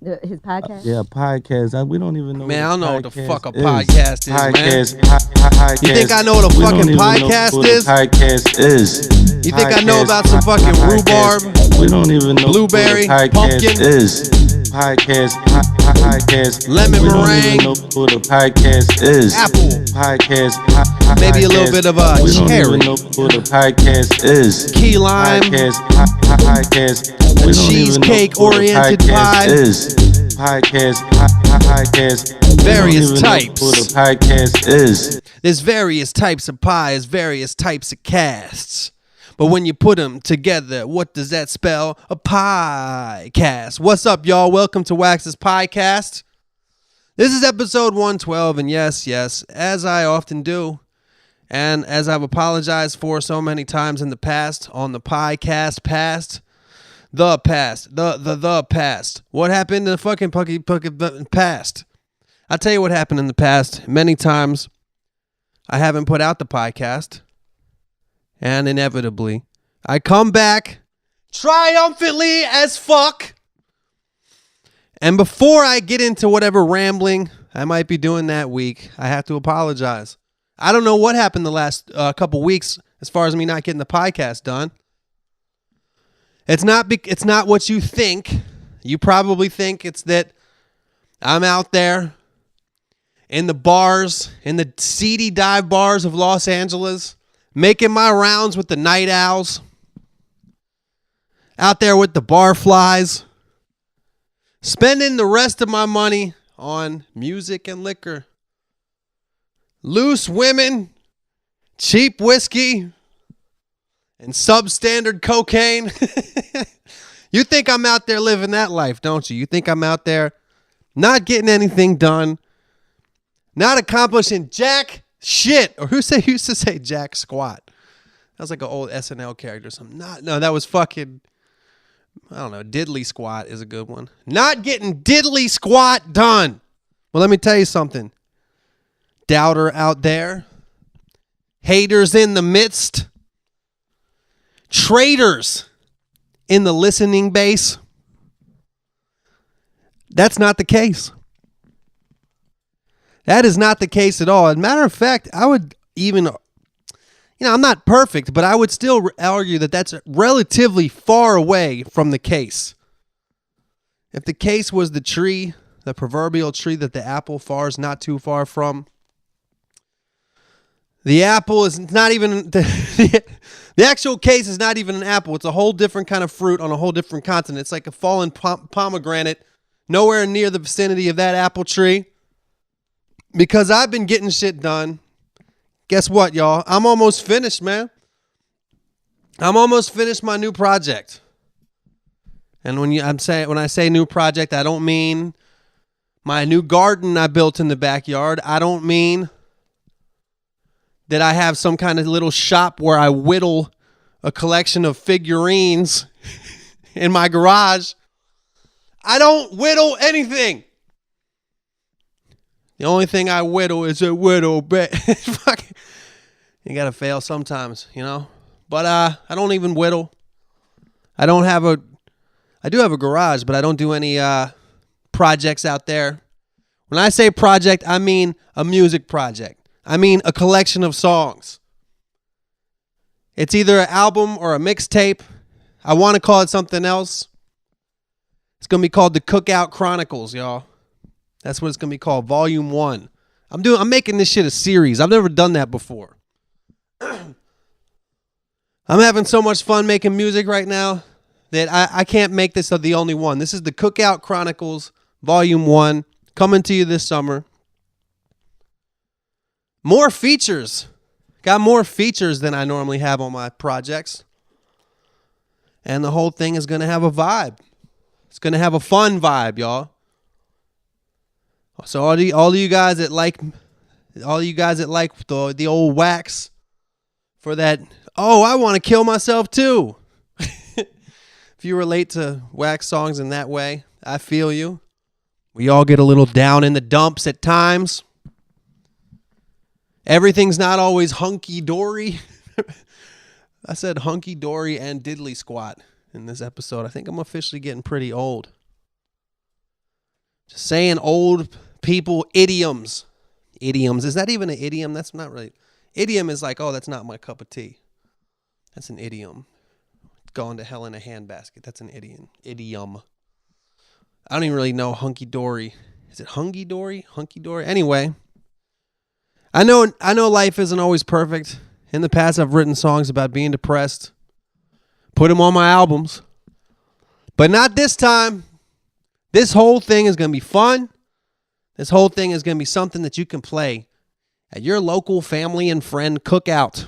His podcast. Yeah, podcast. We don't even know Man, I don't know what what a the fuck a podcast podcast is, man. is, man. Podcast. You think I know what a We don't fucking even know podcast what is? a podcast is. You think I know Podcast, about some fucking podcast. rhubarb, We don't even know blueberry, what a podcast pumpkin? is. Podcast. Lemon We don't meringue, even know what a podcast is. apple, Podcast. maybe a little bit of We don't cherry, even know what a podcast is. key lime, Podcast. a We don't even know what a cheesecake-oriented podcast pie. is. Podcast. Various We don't even know types. what a podcast is. There's various types of pies, various types of casts. But when you put them together, what does that spell? A pie cast. What's up, y'all? Welcome to Wax's Piecast. This is episode 112, and yes, as I often do, and as I've apologized for so many times in the past on the Piecast past, the past. What happened in the fucking past? I'll tell you what happened in the past. Many times I haven't put out the podcast, and inevitably I come back triumphantly as fuck. And before I get into whatever rambling I might be doing that week, I have to apologize. I don't know what happened the last couple weeks as far as me not getting the podcast done. It's not what you think. You probably think it's that I'm out there in the bars, in the seedy dive bars of Los Angeles, making my rounds with the night owls, out there with the bar flies, spending the rest of my money on music and liquor, loose women, cheap whiskey, and substandard cocaine. You think I'm out there living that life, don't you? You think I'm out there not getting anything done, not accomplishing jack shit. Or who used to say jack squat? That was like an old SNL character or something. No, that was fucking, I don't know, diddly squat is a good one. Not getting diddly squat done. Well, let me tell you something. Doubter out there. Haters in the midst. Traitors in the listening base. That's not the case. That is not the case at all. As a matter of fact, I would even, I'm not perfect, but I would still argue that that's relatively far away from the case. If the case was the tree, the proverbial tree that the apple falls not too far from, the apple is not even, the actual case is not even an apple. It's a whole different kind of fruit on a whole different continent. It's like a fallen pomegranate, nowhere near the vicinity of that apple tree. Because I've been getting shit done. Guess what, y'all? I'm almost finished, man. I'm almost finished my new project. And when I say new project, I don't mean my new garden I built in the backyard. I don't mean that I have some kind of little shop where I whittle a collection of figurines in my garage. I don't whittle anything. The only thing I whittle is a whittle bit. You gotta fail sometimes, But I don't even whittle. I do have a garage, but I don't do any projects out there. When I say project, I mean a music project. I mean a collection of songs. It's either an album or a mixtape. I want to call it something else. It's gonna be called the Cookout Chronicles, y'all. That's what it's going to be called, Volume 1. I'm making this shit a series. I've never done that before. I'm having so much fun making music right now that I can't make this the only one. This is the Cookout Chronicles, Volume 1, coming to you this summer. More features. Got more features than I normally have on my projects. And the whole thing is going to have a vibe. It's going to have a fun vibe, y'all. So all of you guys that like the old wax for that, I want to kill myself too. If you relate to wax songs in that way, I feel you. We all get a little down in the dumps at times. Everything's not always hunky-dory. I said hunky-dory and diddly squat in this episode. I think I'm officially getting pretty old. Just saying old people idioms. Idioms. Is that even an idiom? That's not really. Idiom is like, oh, that's not my cup of tea. That's an idiom. Going to hell in a handbasket. That's an idiom. Idiom. I don't even really know hunky dory. Is it hunky dory? Hunky dory? Anyway, I know life isn't always perfect. In the past, I've written songs about being depressed. Put them on my albums. But not this time. This whole thing is going to be fun. This whole thing is going to be something that you can play at your local family and friend cookout.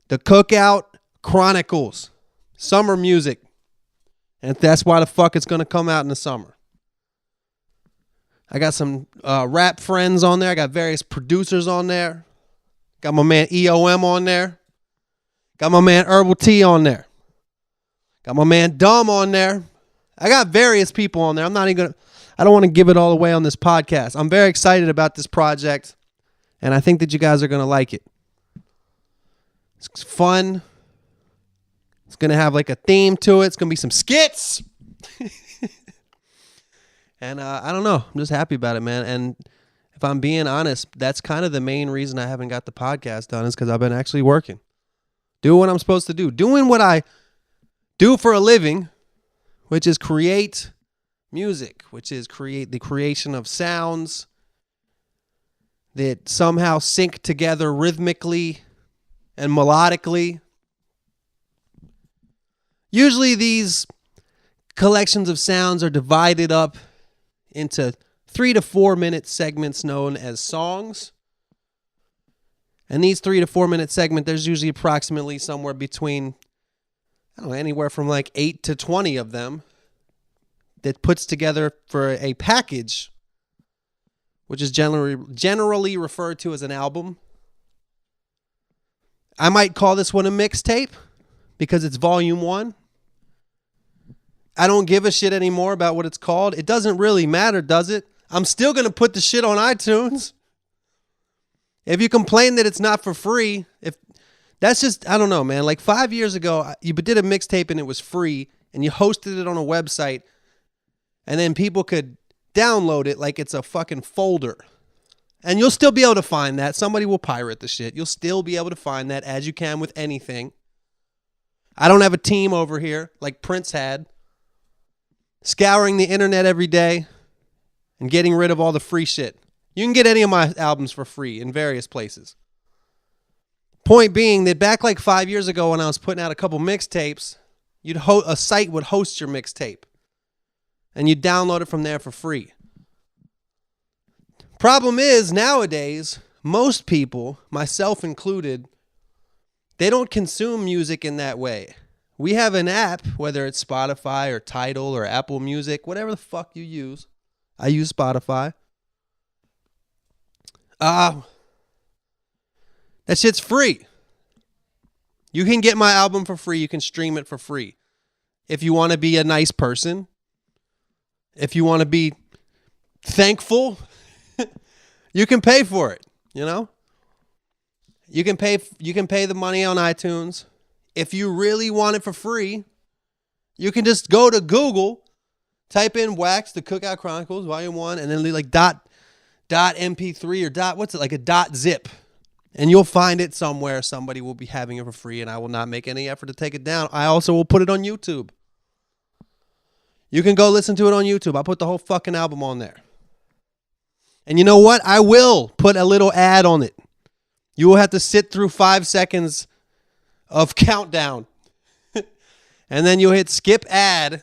The Cookout Chronicles. Summer music. And that's why the fuck it's going to come out in the summer. I got some rap friends on there. I got various producers on there. Got my man EOM on there. Got my man Herbal T on there. Got my man Dumb on there. I got various people on there. I don't want to give it all away on this podcast. I'm very excited about this project, and I think that you guys are going to like it. It's fun. It's going to have like a theme to it. It's going to be some skits. And I don't know. I'm just happy about it, man. And if I'm being honest, that's kind of the main reason I haven't got the podcast done is because I've been actually working. Doing what I'm supposed to do. Doing what I do for a living, which is create music, which is create the creation of sounds that somehow sync together rhythmically and melodically. Usually these collections of sounds are divided up into 3 to 4 minute segments known as songs. And these 3 to 4 minute segments, there's usually approximately somewhere between, I don't know, anywhere from like 8 to 20 of them that puts together for a package, which is generally referred to as an album. I might call this one a mixtape because it's volume 1. I don't give a shit anymore about what it's called. It doesn't really matter, does it? I'm still going to put the shit on iTunes. If you complain that it's not for free, if that's just, I don't know, man. Like 5 years ago, you did a mixtape and it was free and you hosted it on a website and then people could download it like it's a fucking folder. And you'll still be able to find that. Somebody will pirate the shit. You'll still be able to find that as you can with anything. I don't have a team over here like Prince had, scouring the internet every day and getting rid of all the free shit. You can get any of my albums for free in various places. Point being that back like 5 years ago when I was putting out a couple mixtapes, a site would host your mixtape and you'd download it from there for free. Problem is, nowadays, most people, myself included, they don't consume music in that way. We have an app, whether it's Spotify or Tidal or Apple Music, whatever the fuck you use. I use Spotify. That shit's free. You can get my album for free. You can stream it for free. If you want to be a nice person, if you want to be thankful, you can pay for it, you know? You can pay the money on iTunes. If you really want it for free, you can just go to Google, type in Wax, the Cookout Chronicles, Volume 1, and then like dot MP3 or what's it, like a .zip. And you'll find it somewhere. Somebody will be having it for free, and I will not make any effort to take it down. I also will put it on YouTube. You can go listen to it on YouTube. I'll put the whole fucking album on there. And you know what? I will put a little ad on it. You will have to sit through 5 seconds of countdown. And then you'll hit skip ad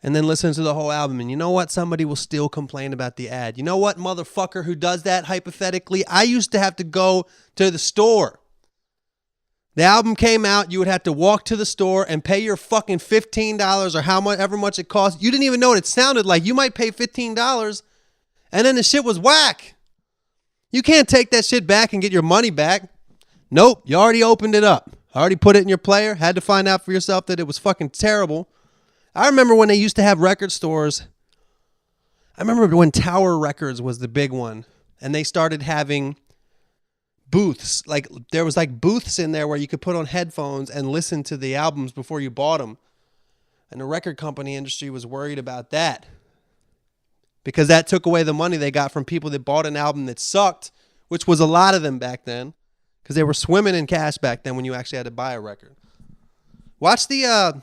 and then listen to the whole album. And you know what? Somebody will still complain about the ad. You know what, motherfucker who does that hypothetically? I used to have to go to the store. The album came out. You would have to walk to the store and pay your fucking $15 or however much it cost. You didn't even know what it sounded like. You might pay $15 and then the shit was whack. You can't take that shit back and get your money back. Nope. You already opened it up. Already put it in your player. Had to find out for yourself that it was fucking terrible. I remember when they used to have record stores. I remember when Tower Records was the big one. And they started having booths. Like there was like booths in there where you could put on headphones and listen to the albums before you bought them. And the record company industry was worried about that. because that took away the money they got from people that bought an album that sucked, which was a lot of them back then, because they were swimming in cash back then when you actually had to buy a record. Watch the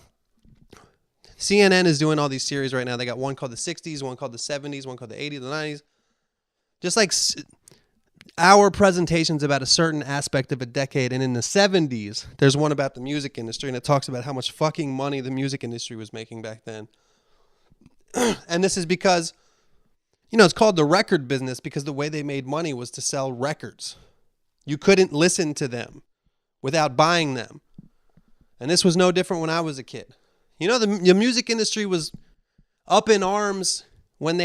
CNN is doing all these series right now. They got one called the 60s, one called the 70s, one called the 80s, the 90s. Just like our presentations about a certain aspect of a decade. And in the 70s, there's one about the music industry, and it talks about how much fucking money the music industry was making back then. And this is because, it's called the record business because the way they made money was to sell records. You couldn't listen to them without buying them. And this was no different when I was a kid. The music industry was up in arms when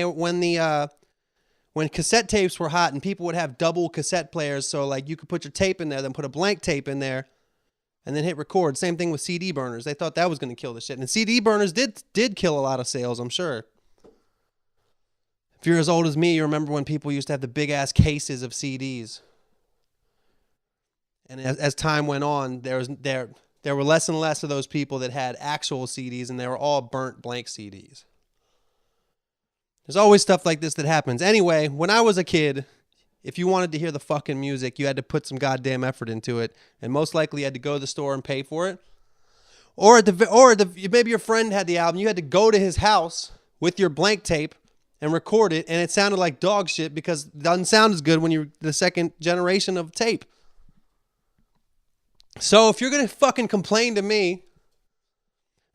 cassette tapes were hot and people would have double cassette players. So like you could put your tape in there, then put a blank tape in there and then hit record. Same thing with CD burners. They thought that was going to kill the shit. And CD burners did kill a lot of sales, I'm sure. If you're as old as me, you remember when people used to have the big ass cases of CDs. And as time went on, there were less and less of those people that had actual CDs, and they were all burnt blank CDs. There's always stuff like this that happens. Anyway, when I was a kid, if you wanted to hear the fucking music, you had to put some goddamn effort into it, and most likely you had to go to the store and pay for it. Or maybe your friend had the album. You had to go to his house with your blank tape and record it, and it sounded like dog shit because it doesn't sound as good when you're the second generation of tape. So if you're going to fucking complain to me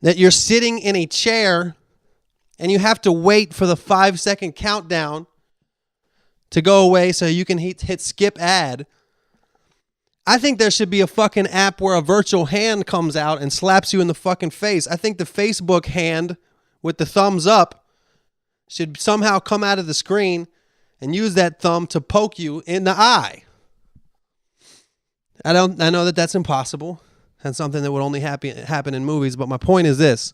that you're sitting in a chair and you have to wait for the 5-second countdown to go away so you can hit skip ad, I think there should be a fucking app where a virtual hand comes out and slaps you in the fucking face. I think the Facebook hand with the thumbs up should somehow come out of the screen and use that thumb to poke you in the eye. I know that that's impossible. That's something that would only happen in movies, but my point is this.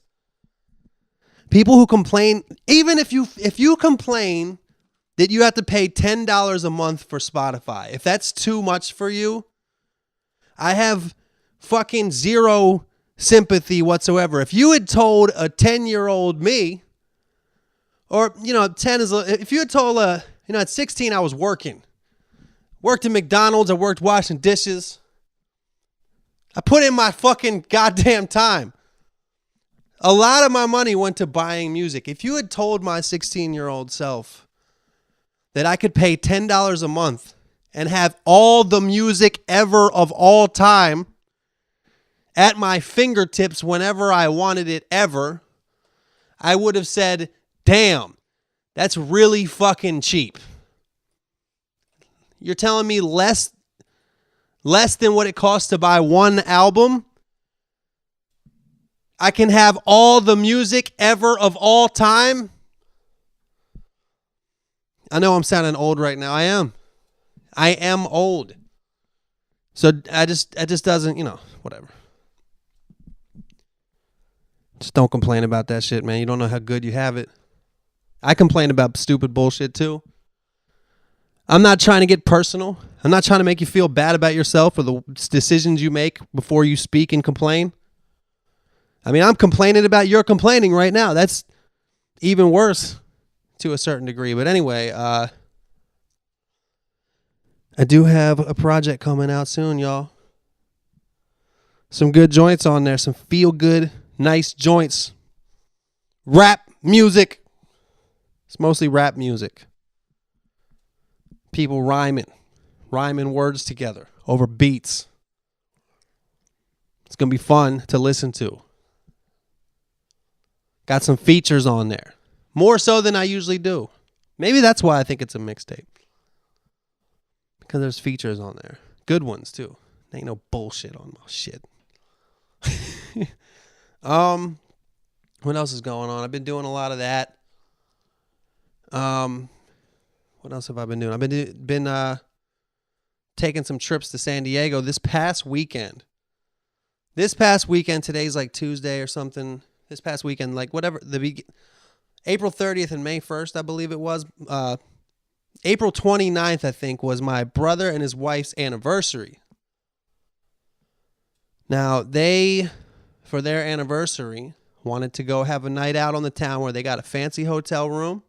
People who complain, even if you complain that you have to pay $10 a month for Spotify, if that's too much for you, I have fucking zero sympathy whatsoever. If you had told a 10-year-old me, or, 10 is, if you had told at 16 I was worked at McDonald's, I worked washing dishes. I put in my fucking goddamn time. A lot of my money went to buying music. If you had told my 16-year-old self that I could pay $10 a month and have all the music ever of all time at my fingertips whenever I wanted it ever, I would have said, damn, that's really fucking cheap. You're telling me less than what it costs to buy one album? I can have all the music ever of all time? I know I'm sounding old right now. I am old. So I just doesn't, whatever. Just don't complain about that shit, man. You don't know how good you have it. I complain about stupid bullshit too. I'm not trying to get personal. I'm not trying to make you feel bad about yourself or the decisions you make before you speak and complain. I mean, I'm complaining about your complaining right now. That's even worse to a certain degree. But anyway, I do have a project coming out soon, y'all. Some good joints on there. Some feel good, nice joints. Rap music. It's mostly rap music. People rhyming words together over beats. It's going to be fun to listen to. Got some features on there. More so than I usually do. Maybe that's why I think it's a mixtape. Because there's features on there. Good ones, too. There ain't no bullshit on my shit. What else is going on? I've been doing a lot of that. What else have I been doing? I've been taking some trips to San Diego this past weekend. Today's like Tuesday or something. This past weekend, like whatever, April 30th and May 1st, I believe it was. April 29th, I think, was my brother and his wife's anniversary. Now, they, for their anniversary, wanted to go have a night out on the town where they got a fancy hotel room.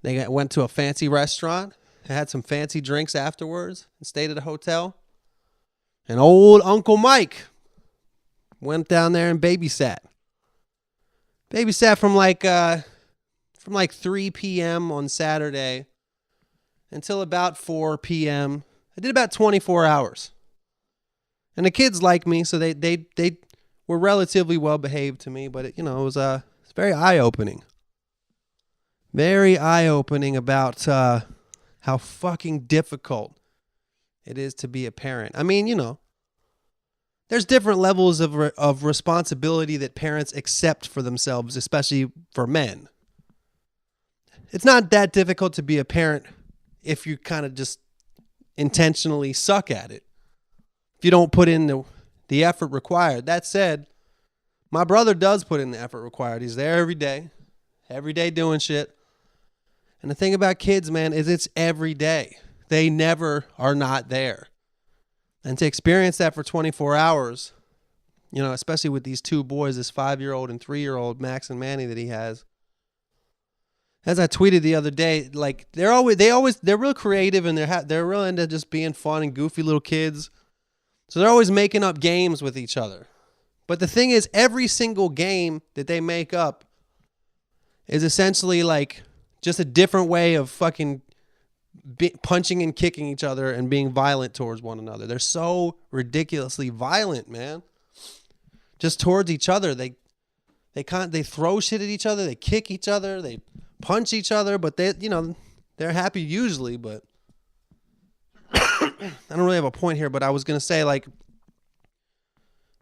Went to a fancy restaurant, had some fancy drinks afterwards, and stayed at a hotel. And old Uncle Mike went down there and babysat. Babysat from like 3 p.m. on Saturday until about 4 p.m. I did about 24 hours. And the kids like me, so they were relatively well behaved to me, but it was it's very eye-opening. Very eye-opening about how fucking difficult it is to be a parent. I mean, there's different levels of responsibility that parents accept for themselves, especially for men. It's not that difficult to be a parent if you kind of just intentionally suck at it. If you don't put in the effort required. That said, my brother does put in the effort required. He's there every day doing shit. And the thing about kids, man, is it's every day. They never are not there. And to experience that for 24 hours, especially with these two boys, this 5-year-old and 3-year-old, Max and Manny, that he has. As I tweeted the other day, like they're real creative, and they're real into just being fun and goofy little kids. So they're always making up games with each other. But the thing is, every single game that they make up is essentially like just a different way of fucking punching and kicking each other and being violent towards one another. They're so ridiculously violent, man. Just towards each other. They throw shit at each other. They kick each other. They punch each other. But they're happy usually. But I don't really have a point here. But I was gonna say, like,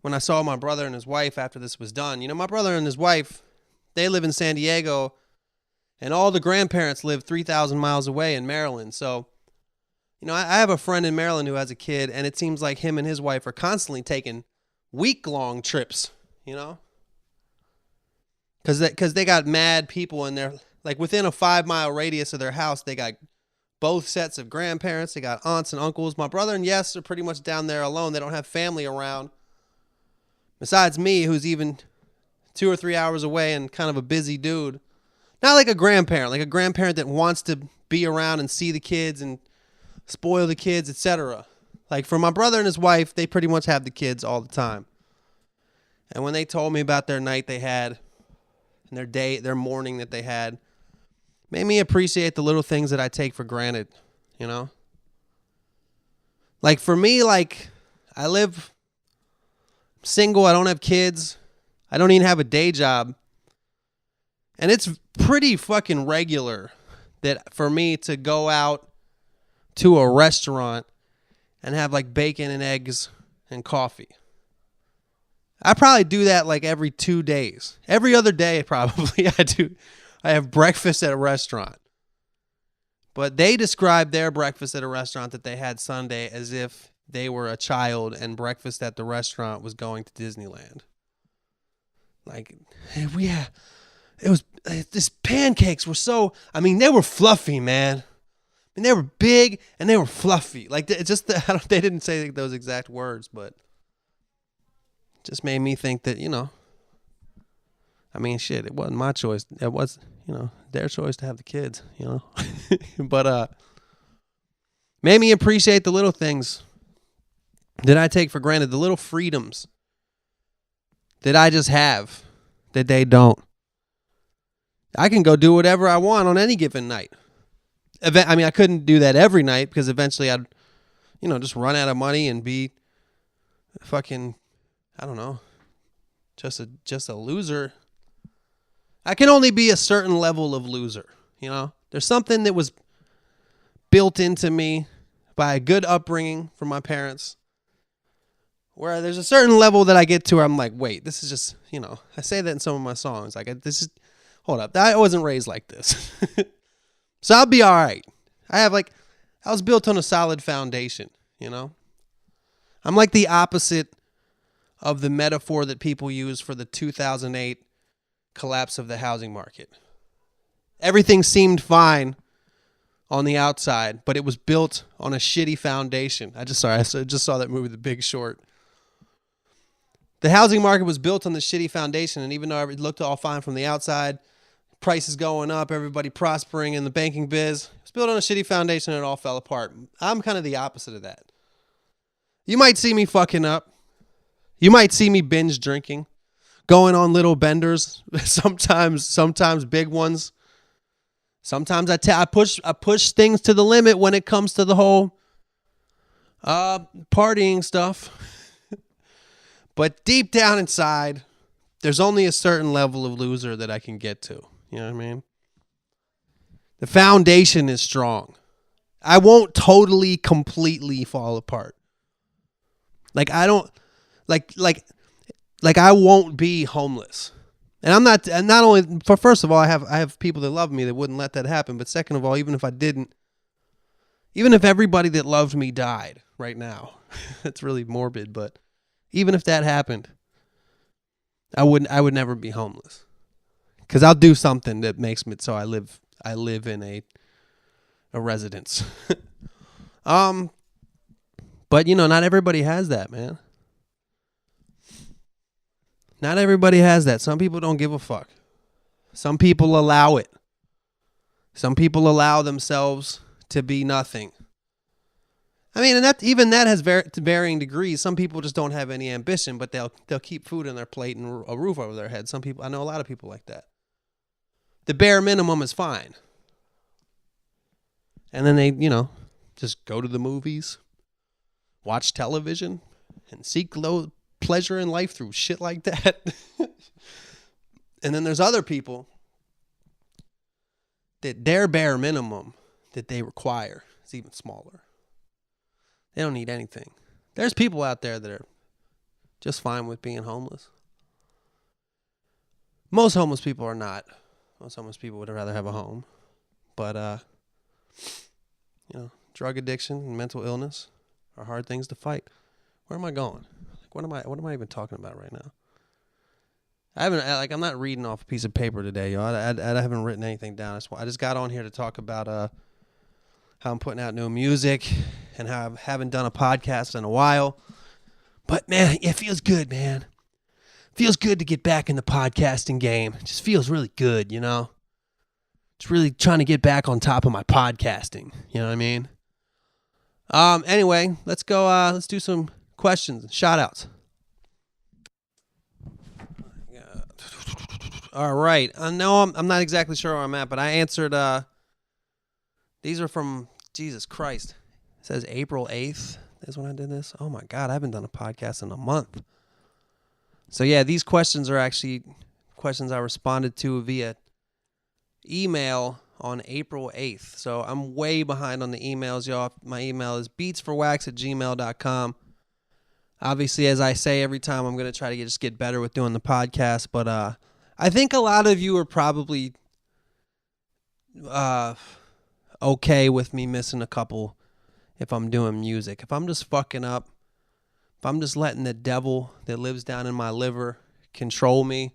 when I saw my brother and his wife after this was done, my brother and his wife, they live in San Diego. And all the grandparents live 3,000 miles away in Maryland. So, I have a friend in Maryland who has a kid, and it seems like him and his wife are constantly taking week-long trips, Because they got mad people in there. Like, within a 5-mile radius of their house, they got both sets of grandparents. They got aunts and uncles. My brother and Yes are pretty much down there alone. They don't have family around. Besides me, who's even 2 or 3 hours away and kind of a busy dude. Not like a grandparent that wants to be around and see the kids and spoil the kids, etc. Like for my brother and his wife, they pretty much have the kids all the time. And when they told me about their night they had and their morning that they had, made me appreciate the little things that I take for granted, Like for me, like I live single, I don't have kids, I don't even have a day job. And it's pretty fucking regular that for me to go out to a restaurant and have like bacon and eggs and coffee. I probably do that like every 2 days. Every other day probably I have breakfast at a restaurant. But they described their breakfast at a restaurant that they had Sunday as if they were a child and breakfast at the restaurant was going to Disneyland. Like, these pancakes were they were fluffy, man. I mean, they were big and they were fluffy. Like, it's just they didn't say those exact words, but it just made me think that, I mean, shit, it wasn't my choice. It was, their choice to have the kids, But, made me appreciate the little things that I take for granted, the little freedoms that I just have that they don't. I can go do whatever I want on any given night. I mean, I couldn't do that every night because eventually I'd, just run out of money and be fucking, I don't know, just a loser. I can only be a certain level of loser, There's something that was built into me by a good upbringing from my parents where there's a certain level that I get to where I'm like, wait, this is just, I say that in some of my songs. Like, hold up, I wasn't raised like this. So I'll be all right. I was built on a solid foundation, I'm like the opposite of the metaphor that people use for the 2008 collapse of the housing market. Everything seemed fine on the outside, but it was built on a shitty foundation. I just saw that movie, The Big Short. The housing market was built on the shitty foundation, and even though it looked all fine from the outside, prices going up, everybody prospering in the banking biz. It's built on a shitty foundation and it all fell apart. I'm kind of the opposite of that. You might see me fucking up. You might see me binge drinking, going on little benders, sometimes big ones. Sometimes I push things to the limit when it comes to the whole partying stuff. But deep down inside, there's only a certain level of loser that I can get to. You know what I mean? The foundation is strong. I won't totally, completely fall apart. Like I don't, like I won't be homeless. And I'm not, and not only for, first of all, I have people that love me that wouldn't let that happen. But second of all, even if I didn't, even if everybody that loved me died right now, it's really morbid, but even if that happened, I would never be homeless. Cause I'll do something that makes me so I live in a residence. But you know, not everybody has that, man. Not everybody has that. Some people don't give a fuck. Some people allow it. Some people allow themselves to be nothing. I mean, and that has varying degrees. Some people just don't have any ambition, but they'll keep food on their plate and a roof over their head. Some people, I know a lot of people like that. The bare minimum is fine. And then they, you know, just go to the movies, watch television, and seek low pleasure in life through shit like that. And then there's other people that their bare minimum that they require is even smaller. They don't need anything. There's people out there that are just fine with being homeless. Most homeless people are not. Most homeless people would rather have a home. But, you know, drug addiction and mental illness are hard things to fight. Where am I going? What am I even talking about right now? I'm not reading off a piece of paper today, y'all. I haven't written anything down. I just got on here to talk about how I'm putting out new music and how I haven't done a podcast in a while. But man, it feels good, man. It feels good to get back in the podcasting game. It just feels really good, you know? Just really trying to get back on top of my podcasting. You know what I mean? Anyway, let's go. Let's do some questions and shout outs. All right. I know I'm not exactly sure where I'm at, but I answered. These are from Jesus Christ. It says April 8th is when I did this. Oh my God, I haven't done a podcast in a month. So yeah, these questions are actually questions I responded to via email on April 8th. So I'm way behind on the emails, y'all. My email is beatsforwax@gmail.com. Obviously, as I say every time, I'm going to try to just get better with doing the podcast. But I think a lot of you are probably okay with me missing a couple if I'm doing music. If I'm just fucking up, if I'm just letting the devil that lives down in my liver control me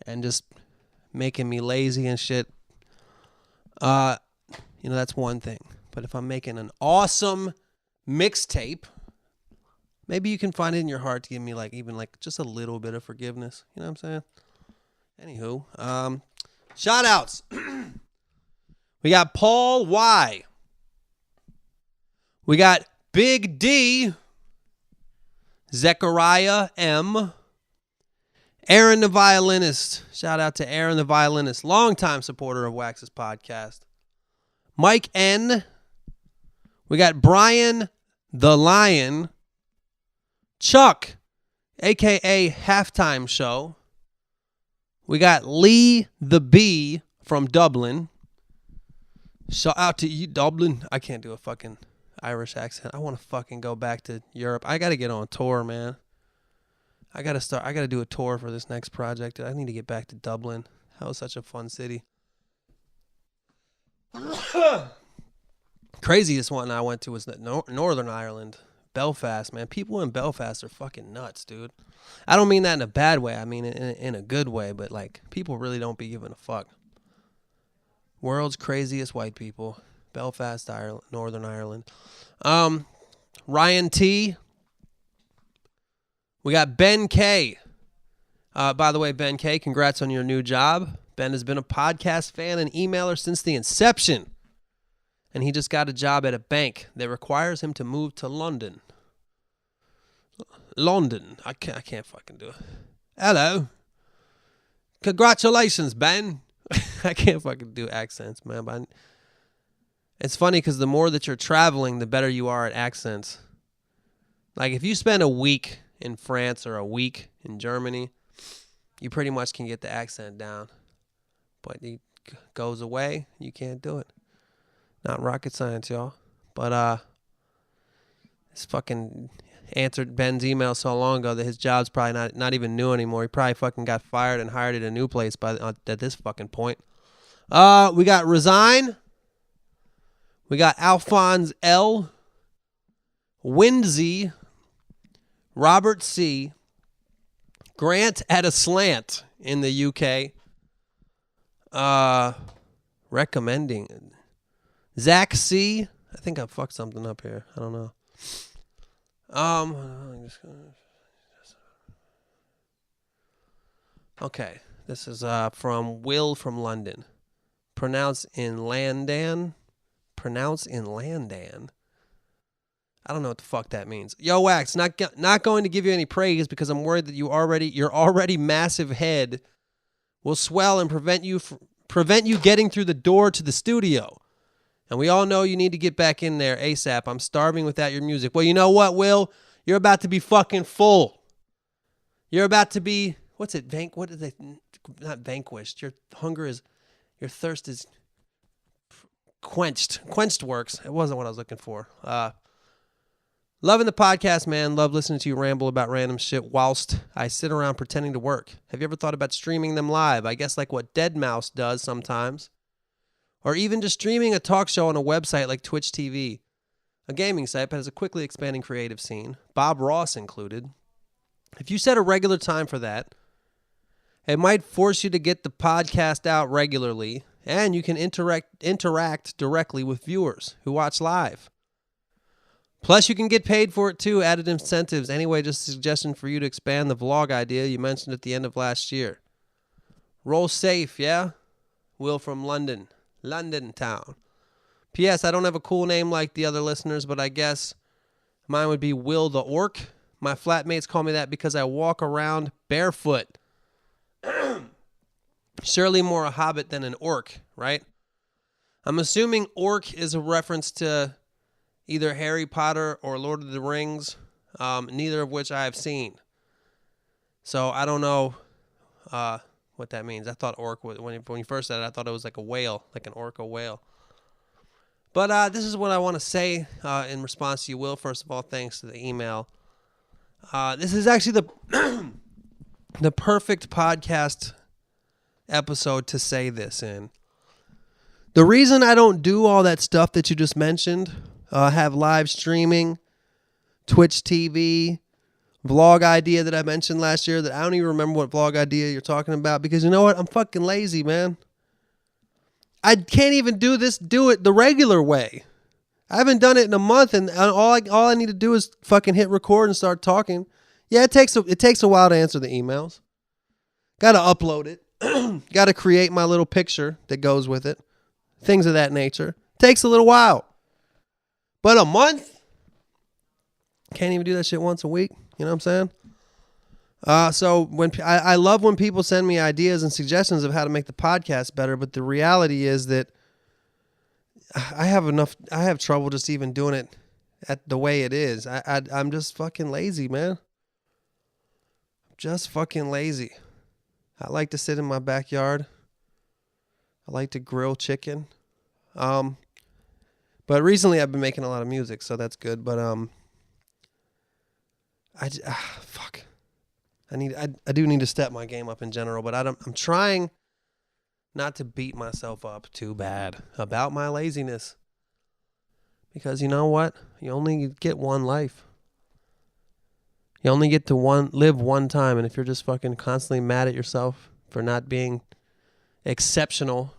and just making me lazy and shit, you know, that's one thing. But if I'm making an awesome mixtape, maybe you can find it in your heart to give me even just a little bit of forgiveness. You know what I'm saying? Anywho, shout outs. We got Paul Y. We got Big D. Zechariah M. Aaron the Violinist. Shout out to Aaron the Violinist, longtime supporter of Wax's podcast. Mike N. We got Brian the Lion. Chuck, a.k.a. Halftime Show. We got Lee the Bee from Dublin. Shout out to you, Dublin. I can't do a fucking Irish accent. I want to fucking go back to Europe. I got to get on tour, man. I got to do a tour for this next project. I need to get back to Dublin. That was such a fun city. Craziest one I went to was Northern Ireland. Belfast, man. People in Belfast are fucking nuts, dude. I don't mean that in a bad way. I mean in a good way, but people really don't be giving a fuck. World's craziest white people. Belfast, Ireland, Northern Ireland. Ryan T. We got Ben K. By the way, Ben K, congrats on your new job. Ben has been a podcast fan and emailer since the inception. And he just got a job at a bank that requires him to move to London. London. I can't fucking do it. Hello. Congratulations, Ben. I can't fucking do accents, man. But it's funny because the more that you're traveling, the better you are at accents. Like if you spend a week in France or a week in Germany, you pretty much can get the accent down. But it goes away, you can't do it. Not rocket science, y'all. But this fucking answered Ben's email so long ago that his job's probably not even new anymore. He probably fucking got fired and hired at a new place at this fucking point. We got Resign. We got Alphonse L. Winsey. Robert C. Grant at a Slant in the UK. Recommending Zach C. I think I fucked something up here. I don't know. Okay. This is from Will from London. Pronounce in Landan. I don't know what the fuck that means. Yo, Wax, not going to give you any praise because I'm worried that your already massive head will swell and prevent you getting through the door to the studio. And we all know you need to get back in there ASAP. I'm starving without your music. Well, you know what, Will? You're about to be fucking full. You're about to be, what is it? Not vanquished. Your thirst is quenched. Quenched works. It wasn't what I was looking for. Loving the podcast, man. Love listening to you ramble about random shit whilst I sit around pretending to work. Have you ever thought about streaming them live? I guess like what Deadmau5 does sometimes. Or even just streaming a talk show on a website like Twitch TV. A gaming site that has a quickly expanding creative scene. Bob Ross included. If you set a regular time for that, it might force you to get the podcast out regularly, and you can interact directly with viewers who watch live. Plus, you can get paid for it too, added incentives. Anyway, just a suggestion for you to expand the vlog idea you mentioned at the end of last year. Roll safe, yeah? Will from London town. P.S. I don't have a cool name like the other listeners, but I guess mine would be Will the Orc. My flatmates call me that because I walk around barefoot. Surely more a hobbit than an orc, right? I'm assuming orc is a reference to either Harry Potter or Lord of the Rings, neither of which I have seen. So I don't know what that means. I thought orc, when you first said it, I thought it was like a whale, like an orca whale. But this is what I want to say in response to you, Will. First of all, thanks to the email. This is actually the perfect podcast episode to say this in. The reason I don't do all that stuff that you just mentioned, have live streaming, Twitch TV, vlog idea that I mentioned last year that I don't even remember what vlog idea you're talking about, because you know what? I'm fucking lazy, man. I can't even do it the regular way. I haven't done it in a month, and all I need to do is fucking hit record and start talking. Yeah, it takes a while to answer the emails. Got to upload it. Got to create my little picture that goes with it. Things of that nature. Takes a little while. But a month? Can't even do that shit once a week. You know what I'm saying? So when I love when people send me ideas and suggestions of how to make the podcast better, but the reality is that I have trouble just even doing it at the way it is. I'm just fucking lazy, man. Just fucking lazy. I like to sit in my backyard. I like to grill chicken. But recently I've been making a lot of music, so that's good. But fuck. I do need to step my game up in general, but I'm trying not to beat myself up too bad about my laziness. Because you know what? You only get one life. You only get to live one time, and if you're just fucking constantly mad at yourself for not being exceptional,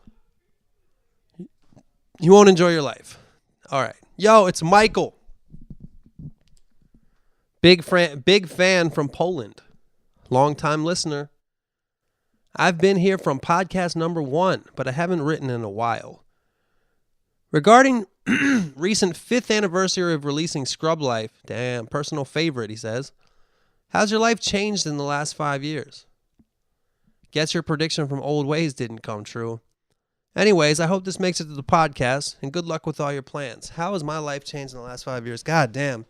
you won't enjoy your life. All right. Yo, it's Michael. Big fan from Poland. Long-time listener. I've been here from podcast number 1, but I haven't written in a while. Regarding recent 5th anniversary of releasing Scrub Life, damn, personal favorite, he says. How's your life changed in the last 5 years? Guess your prediction from Old Ways didn't come true. Anyways, I hope this makes it to the podcast, and good luck with all your plans. How has my life changed in the last 5 years? God damn.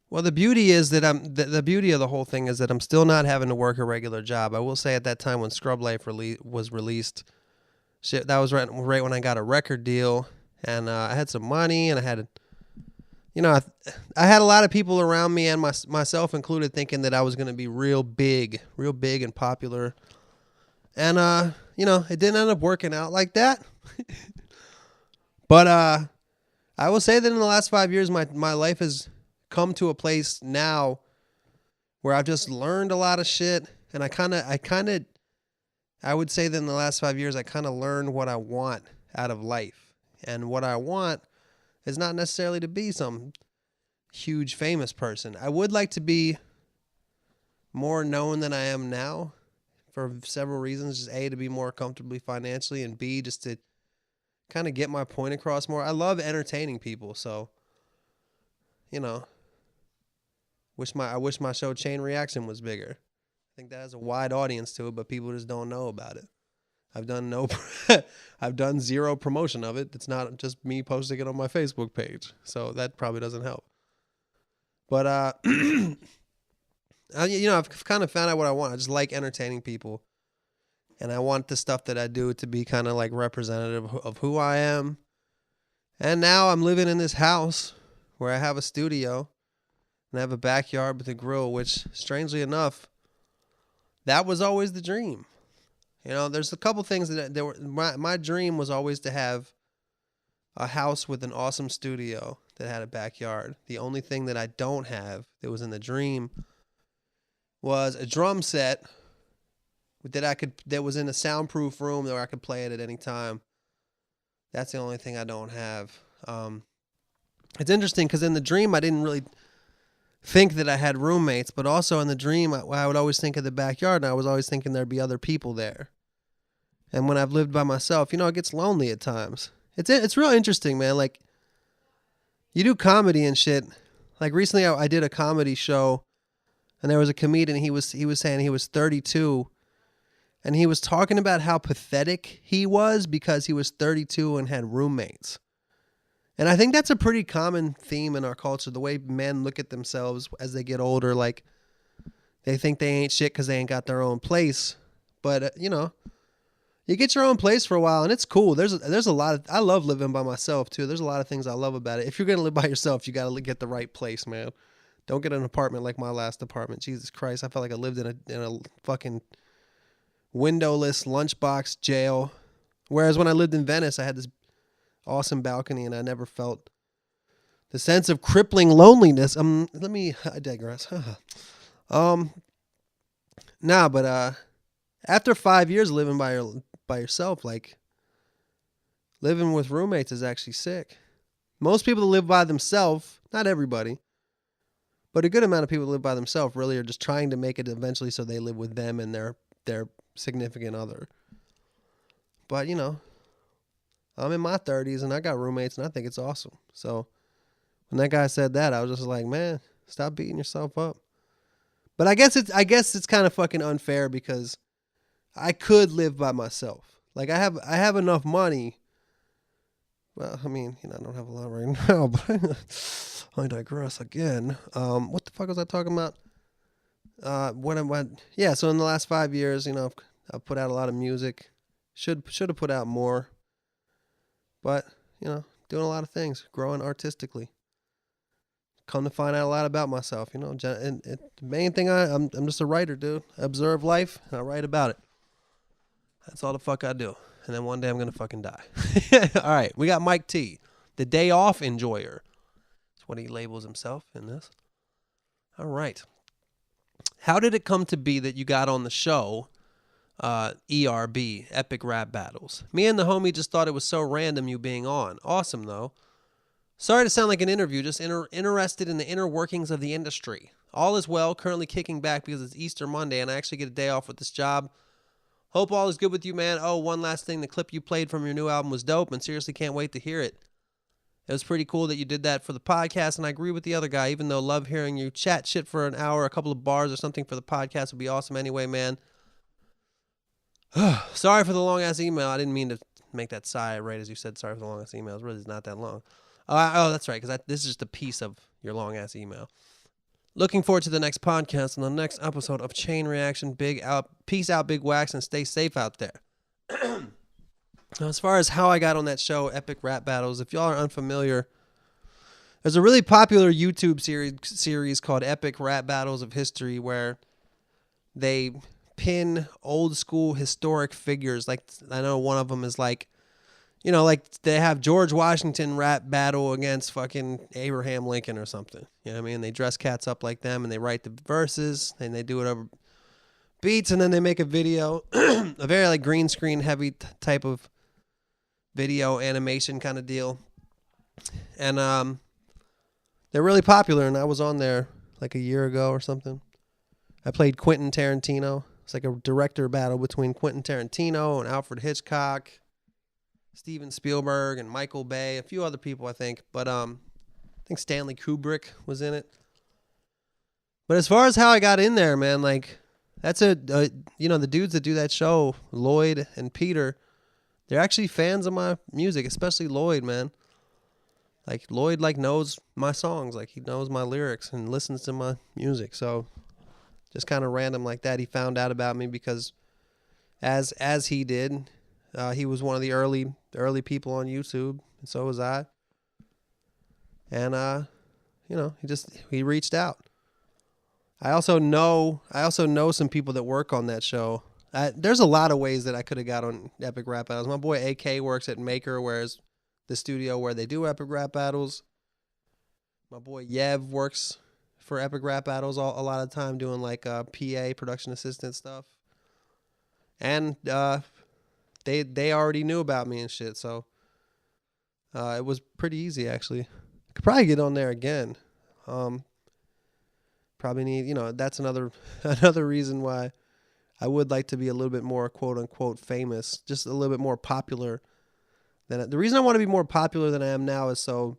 Well, the beauty is that the beauty of the whole thing is that I'm still not having to work a regular job. I will say at that time when Scrub Life was released, shit, that was right when I got a record deal, and I had some money, and I had, I had a lot of people around me and myself included thinking that I was going to be real big and popular, and it didn't end up working out like that. But I will say that in the last 5 years, my life has come to a place now where I've just learned a lot of shit, and I would say that in the last 5 years I kind of learned what I want out of life, and what I want is not necessarily to be some huge famous person. I would like to be more known than I am now for several reasons. Just A, to be more comfortably financially, and B, just to kind of get my point across more. I love entertaining people, so I wish my show Chain Reaction was bigger. I think that has a wide audience to it, but people just don't know about it. I've done zero promotion of it. It's not just me posting it on my Facebook page, so that probably doesn't help. But I've kind of found out what I want. I just like entertaining people, and I want the stuff that I do to be kind of like representative of who I am. And now I'm living in this house where I have a studio and I have a backyard with a grill, which, strangely enough, that was always the dream. There's a couple things my dream was always to have a house with an awesome studio that had a backyard. The only thing that I don't have that was in the dream was a drum set that was in a soundproof room where I could play it at any time. That's the only thing I don't have. It's interesting because in the dream I didn't really think that I had roommates, but also in the dream I would always think of the backyard, and I was always thinking there'd be other people there. And when I've lived by myself, it gets lonely at times. It's real interesting, man. Like, you do comedy and shit. Like, recently I did a comedy show, and there was a comedian. He was saying he was 32, and he was talking about how pathetic he was because he was 32 and had roommates. And I think that's a pretty common theme in our culture, the way men look at themselves as they get older. Like, they think they ain't shit because they ain't got their own place. But, you get your own place for a while, and it's cool. There's a lot I love living by myself, too. There's a lot of things I love about it. If you're going to live by yourself, you got to get the right place, man. Don't get an apartment like my last apartment. Jesus Christ, I felt like I lived in a fucking windowless lunchbox jail. Whereas when I lived in Venice, I had this awesome balcony, and I never felt the sense of crippling loneliness. I digress. After 5 years living by yourself, like, living with roommates is actually sick. Most people that live by themselves, not everybody, but a good amount of people that live by themselves really are just trying to make it eventually so they live with them and their significant other. But, I'm in my 30s and I got roommates, and I think it's awesome. So when that guy said that, I was just like, man, stop beating yourself up. But I guess it's kind of fucking unfair because I could live by myself. Like, I have enough money. Well, I mean, I don't have a lot right now, but I digress again. What the fuck was I talking about? So in the last 5 years, I've put out a lot of music. Should have put out more. But, doing a lot of things, growing artistically. Come to find out a lot about myself, and the main thing, I'm just a writer, dude. I observe life, and I write about it. That's all the fuck I do. And then one day I'm going to fucking die. All right, we got Mike T, the day off enjoyer. That's what he labels himself in this. All right. How did it come to be that you got on the show, ERB, Epic Rap Battles? Me and the homie just thought it was so random you being on. Awesome, though. Sorry to sound like an interview, just interested in the inner workings of the industry. All is well, currently kicking back because it's Easter Monday and I actually get a day off with this job. Hope all is good with you, man. Oh, one last thing, the clip you played from your new album was dope and seriously can't wait to hear it. It was pretty cool that you did that for the podcast, and I agree with the other guy, even though love hearing you chat shit for an hour, a couple of bars or something for the podcast would be awesome anyway, man. Sorry for the long-ass email. I didn't mean to make that sigh right as you said sorry for the long-ass email. It's really not that long. Oh, that's right, because this is just a piece of your long-ass email. Looking forward to the next podcast and the next episode of Chain Reaction. Big out. Peace out, Big Wax, and stay safe out there. Now, as far as how I got on that show, Epic Rap Battles, if y'all are unfamiliar, there's a really popular YouTube series called Epic Rap Battles of History where they pin old school historic figures. Like, I know one of them is like, you know, like they have George Washington rap battle against fucking Abraham Lincoln or something. You know what I mean? They dress cats up like them and they write the verses and they do it over beats and then they make a video, a very like green screen heavy type of video animation kind of deal. And they're really popular and I was on there like a year ago or something. I played Quentin Tarantino. It's like a director battle between Quentin Tarantino and Alfred Hitchcock, Steven Spielberg and Michael Bay, a few other people I think, but I think Stanley Kubrick was in it. But as far as how I got in there, man, like that's you know, the dudes that do that show, Lloyd and Peter, they're actually fans of my music, especially Lloyd, man. Like Lloyd like knows my songs, like he knows my lyrics and listens to my music. So just kind of random like that, he found out about me because as he did, he was one of the early people on YouTube, and so was I. And you know, he reached out. I also know some people that work on that show. There's a lot of ways that I could have got on Epic Rap Battles. My boy AK works at Maker, whereas the studio where they do Epic Rap Battles. My boy Yev works for Epic Rap Battles a lot of time doing like PA, production assistant stuff. And they already knew about me and shit, so it was pretty easy actually. Could probably get on there again. Probably need, you know, that's another reason why I would like to be a little bit more quote unquote famous, just a little bit more popular. The reason I want to be more popular than I am now is so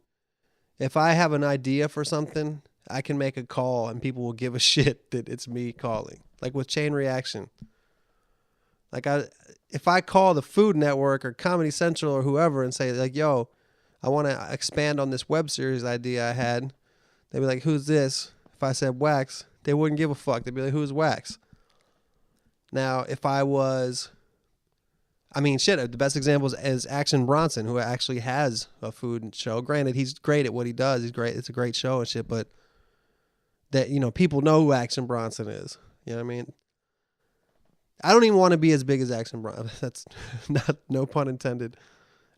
if I have an idea for something, I can make a call and people will give a shit that it's me calling. Like with Chain Reaction. Like if I call the Food Network or Comedy Central or whoever and say like, yo, I want to expand on this web series idea I had, they'd be like, who's this? If I said Wax, they wouldn't give a fuck. They'd be like, who's Wax? Now, if I was, I mean, shit, the best example is Action Bronson, who actually has a food show. Granted, he's great at what he does. He's great. It's a great show and shit, but that, you know, people know who Action Bronson is. You know what I mean? I don't even want to be as big as Action Bronson. That's no pun intended.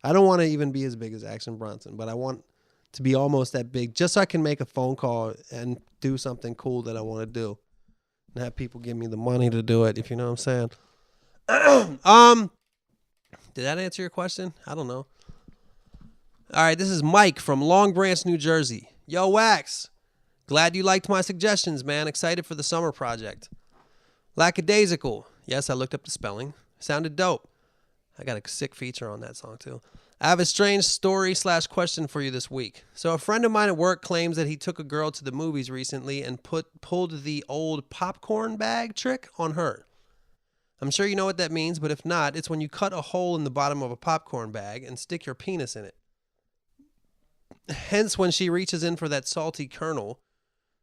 I don't want to even be as big as Action Bronson, but I want to be almost that big just so I can make a phone call and do something cool that I want to do and have people give me the money to do it, if you know what I'm saying. Did that answer your question? I don't know. All right, this is Mike from Long Branch, New Jersey. Yo, Wax. Glad you liked my suggestions, man. Excited for the summer project. Lackadaisical. Yes, I looked up the spelling. Sounded dope. I got a sick feature on that song, too. I have a strange story/question for you this week. So a friend of mine at work claims that he took a girl to the movies recently and pulled the old popcorn bag trick on her. I'm sure you know what that means, but if not, it's when you cut a hole in the bottom of a popcorn bag and stick your penis in it. Hence, when she reaches in for that salty kernel,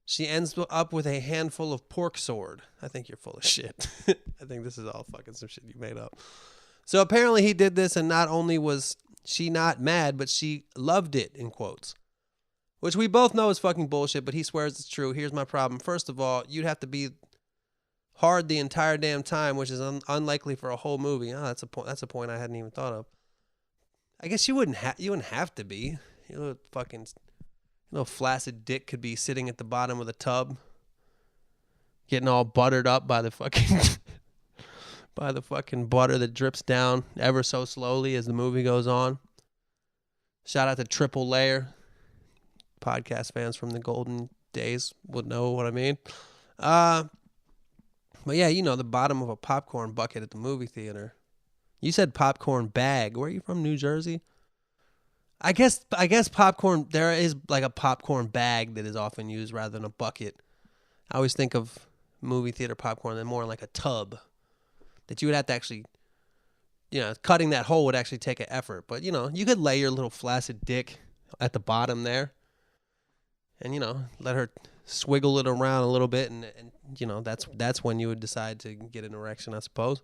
she ends up with a handful of pork sword. I think you're full of shit. I think this is all fucking some shit you made up. So apparently he did this, and not only was she not mad, but she loved it, in quotes. Which we both know is fucking bullshit, but he swears it's true. Here's my problem. First of all, you'd have to be hard the entire damn time, which is unlikely for a whole movie. Oh, that's a point I hadn't even thought of. I guess you wouldn't have to be. You know, fucking, flaccid dick could be sitting at the bottom of the tub, getting all buttered up by the fucking by the fucking butter that drips down ever so slowly as the movie goes on. Shout out to Triple Layer. podcast fans from the golden days would know what I mean. But yeah, the bottom of a popcorn bucket at the movie theater. You said popcorn bag. Where are you from? New Jersey? I guess popcorn, there is like a popcorn bag that is often used rather than a bucket. I always think of movie theater popcorn and more like a tub that you would have to actually, cutting that hole would actually take an effort. But, you could lay your little flaccid dick at the bottom there and, let her swiggle it around a little bit. And that's when you would decide to get an erection, I suppose.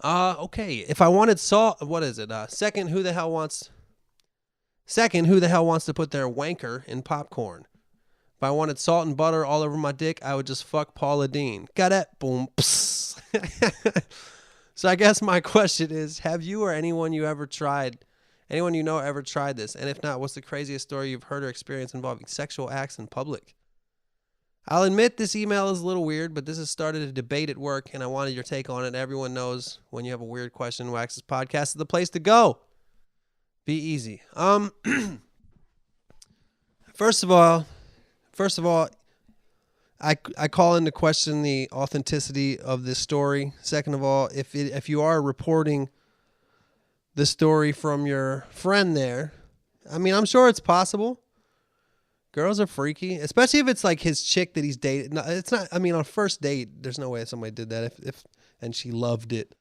Okay. If I wanted salt, what is it? Second, who the hell wants to put their wanker in popcorn? If I wanted salt and butter all over my dick, I would just fuck Paula Deen. Got it? Boom. Psst. So I guess my question is, have you or anyone you know ever tried this? And if not, what's the craziest story you've heard or experienced involving sexual acts in public? I'll admit this email is a little weird, but this has started a debate at work, and I wanted your take on it. Everyone knows when you have a weird question, Wax's podcast is the place to go. Be easy. First of all, I call into question the authenticity of this story. Second of all, if you are reporting the story from your friend there, I mean, I'm sure it's possible. Girls are freaky, especially if it's like his chick that he's dated. No, it's not. I mean, on a first date, there's no way somebody did that if and she loved it.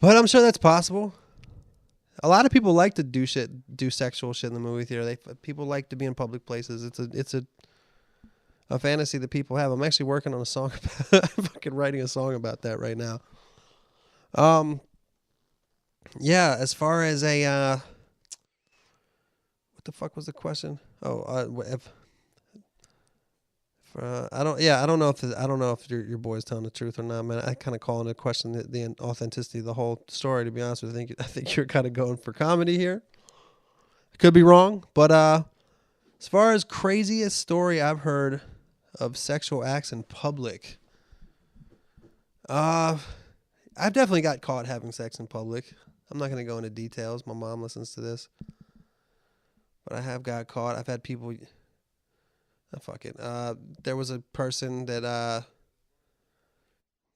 But I'm sure that's possible. A lot of people like to do sexual shit in the movie theater. People like to be in public places. It's a fantasy that people have. I'm actually working on a song about fucking writing a song about that right now. Yeah, as far as what the fuck was the question? I don't know if your boy's telling the truth or not, man. I kind of call into question the authenticity of the whole story. To be honest with you, I think you're kind of going for comedy here. I could be wrong, but as far as craziest story I've heard of sexual acts in public, I've definitely got caught having sex in public. I'm not going to go into details. My mom listens to this, but I have got caught. I've had people. Fuck it. There was a person that I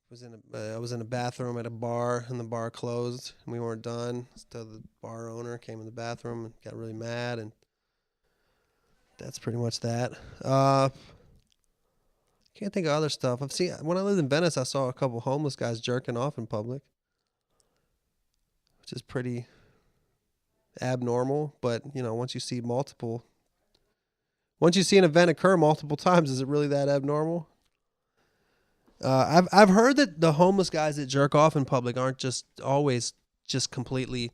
was in a bathroom at a bar, and the bar closed, and we weren't done. So the bar owner came in the bathroom and got really mad, and that's pretty much that. Can't think of other stuff. When I lived in Venice, I saw a couple homeless guys jerking off in public, which is pretty abnormal. But once you see an event occur multiple times, is it really that abnormal? I've heard that the homeless guys that jerk off in public aren't just always just completely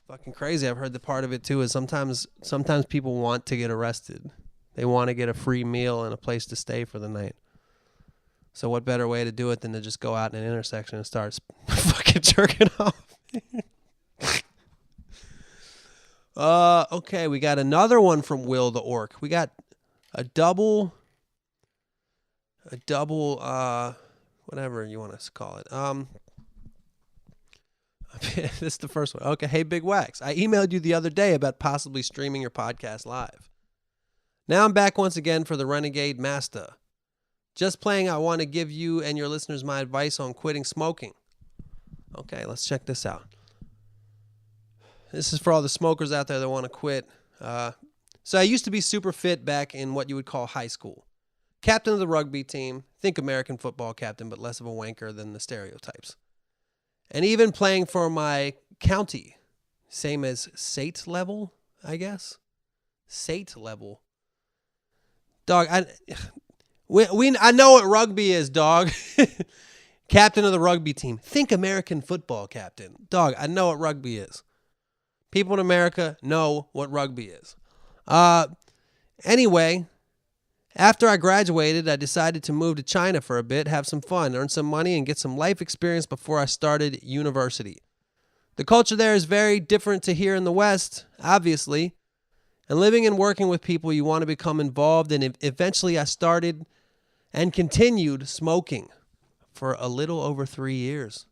fucking crazy. I've heard the part of it too is sometimes people want to get arrested. They want to get a free meal and a place to stay for the night. So what better way to do it than to just go out in an intersection and start fucking jerking off? Okay, we got another one from Will the Orc. We got a double, whatever you want us to call it. This is the first one. Okay, hey, Big Wax. I emailed you the other day about possibly streaming your podcast live. Now I'm back once again for the Renegade Master. Just playing, I want to give you and your listeners my advice on quitting smoking. Okay, let's check this out. This is for all the smokers out there that want to quit. So I used to be super fit back in what you would call high school. Captain of the rugby team. Think American football captain, but less of a wanker than the stereotypes. And even playing for my county. Same as SATE level, I guess. SATE level. Dog, I know what rugby is, dog. Captain of the rugby team. Think American football captain. Dog, I know what rugby is. People in America know what rugby is. Anyway, after I graduated, I decided to move to China for a bit, have some fun, earn some money, and get some life experience before I started university. The culture there is very different to here in the West, obviously. And living and working with people you want to become involved in, eventually I started and continued smoking for a little over 3 years.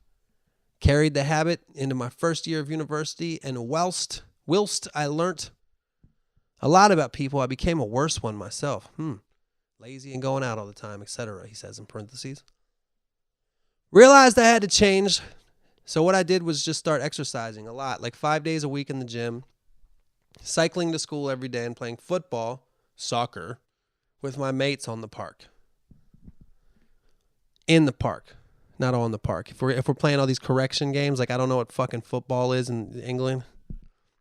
Carried the habit into my first year of university, and whilst I learnt a lot about people. I became a worse one myself. Lazy and going out all the time, etc., he says in parentheses. Realized I had to change. So what I did was just start exercising a lot, like 5 days a week in the gym, cycling to school every day, and playing football, soccer, with my mates on the park. In the park, not on the park. If we're playing all these correction games, like I don't know what fucking football is in England,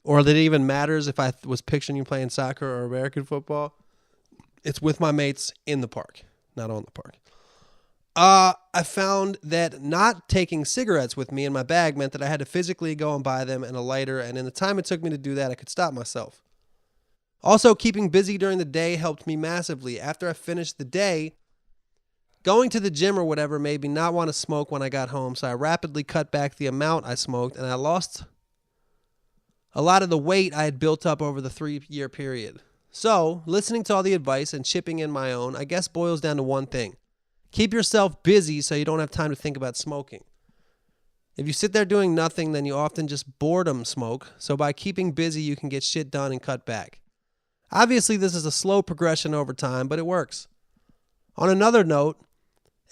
or that it even matters if I was picturing you playing soccer or American football. It's with my mates in the park, not on the park. I found that not taking cigarettes with me in my bag meant that I had to physically go and buy them and a lighter, and in the time it took me to do that, I could stop myself. Also, keeping busy during the day helped me massively. After I finished the day, going to the gym or whatever made me not want to smoke when I got home, so I rapidly cut back the amount I smoked, and I lost a lot of the weight I had built up over the 3-year period. So, listening to all the advice and chipping in my own, I guess boils down to one thing. Keep yourself busy so you don't have time to think about smoking. If you sit there doing nothing, then you often just boredom smoke. So by keeping busy, you can get shit done and cut back. Obviously, this is a slow progression over time, but it works. On another note,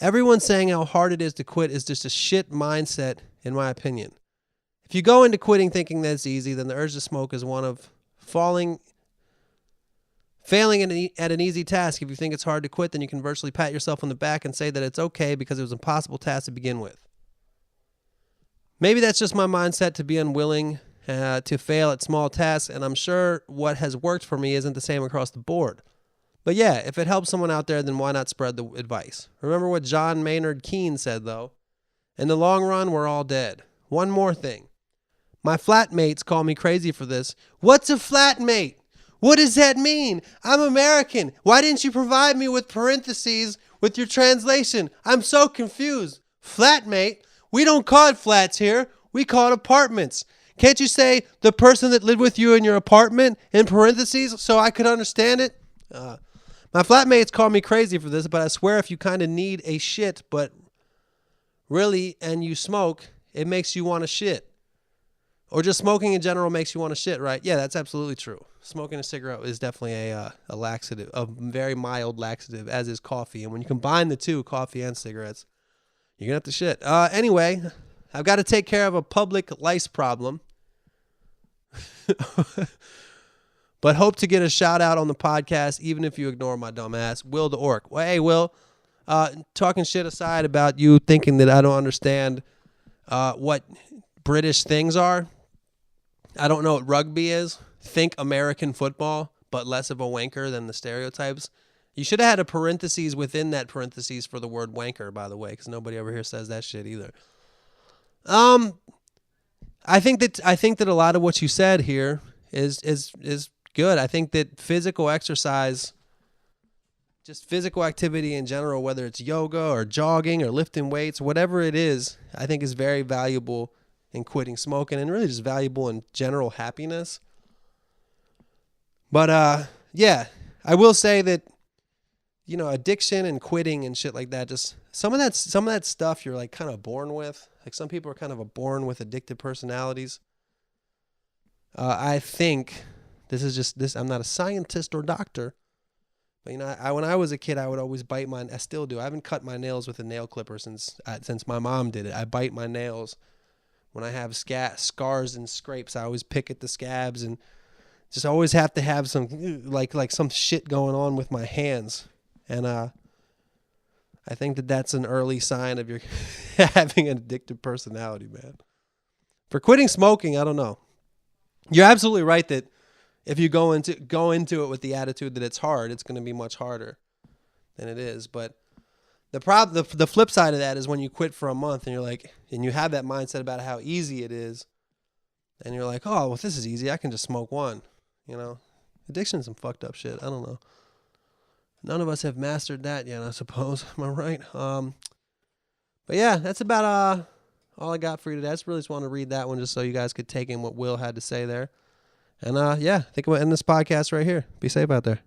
everyone saying how hard it is to quit is just a shit mindset, in my opinion. If you go into quitting thinking that it's easy, then the urge to smoke is one of failing at an easy task. If you think it's hard to quit, then you can virtually pat yourself on the back and say that it's okay because it was an impossible task to begin with. Maybe that's just my mindset to be unwilling to fail at small tasks, and I'm sure what has worked for me isn't the same across the board. But yeah, if it helps someone out there, then why not spread the advice? Remember what John Maynard Keynes said, though. In the long run, we're all dead. One more thing. My flatmates call me crazy for this. What's a flatmate? What does that mean? I'm American. Why didn't you provide me with parentheses with your translation? I'm so confused. Flatmate? We don't call it flats here. We call it apartments. Can't you say the person that lived with you in your apartment in parentheses so I could understand it? My flatmates call me crazy for this, but I swear if you kind of need a shit, but really, and you smoke, it makes you want to shit. Or just smoking in general makes you want to shit, right? Yeah, that's absolutely true. Smoking a cigarette is definitely a laxative, a very mild laxative, as is coffee. And when you combine the two, coffee and cigarettes, you're going to have to shit. Anyway, I've got to take care of a public lice problem. But hope to get a shout out on the podcast, even if you ignore my dumb ass. Will the Orc. Well, hey, Will, talking shit aside about you thinking that I don't understand what British things are. I don't know what rugby is. Think American football, but less of a wanker than the stereotypes. You should have had a parentheses within that parentheses for the word wanker, by the way, because nobody over here says that shit either. I think that a lot of what you said here is good. I think that physical exercise, just physical activity in general, whether it's yoga or jogging or lifting weights, whatever it is, I think is very valuable in quitting smoking and really just valuable in general happiness. But yeah, I will say that, you know, addiction and quitting and shit like that, just some of that stuff you're like kind of born with. Like some people are kind of born with addictive personalities. I think I'm not a scientist or doctor, but you know, when I was a kid, I would always bite I still do. I haven't cut my nails with a nail clipper since my mom did it. I bite my nails when I have scars and scrapes. I always pick at the scabs and just always have to have some like some shit going on with my hands. And I think that's an early sign of your having an addictive personality, man. For quitting smoking, I don't know. You're absolutely right that if you go into it with the attitude that it's hard, it's going to be much harder than it is. But the flip side of that is when you quit for a month and you're like, and you have that mindset about how easy it is, and you're like, oh, well, if this is easy, I can just smoke one. You know, addiction's some fucked up shit. I don't know. None of us have mastered that yet, I suppose. Am I right? But yeah, that's about all I got for you today. I just really wanted to read that one just so you guys could take in what Will had to say there. And yeah, I think I'm going to end this podcast right here. Be safe out there.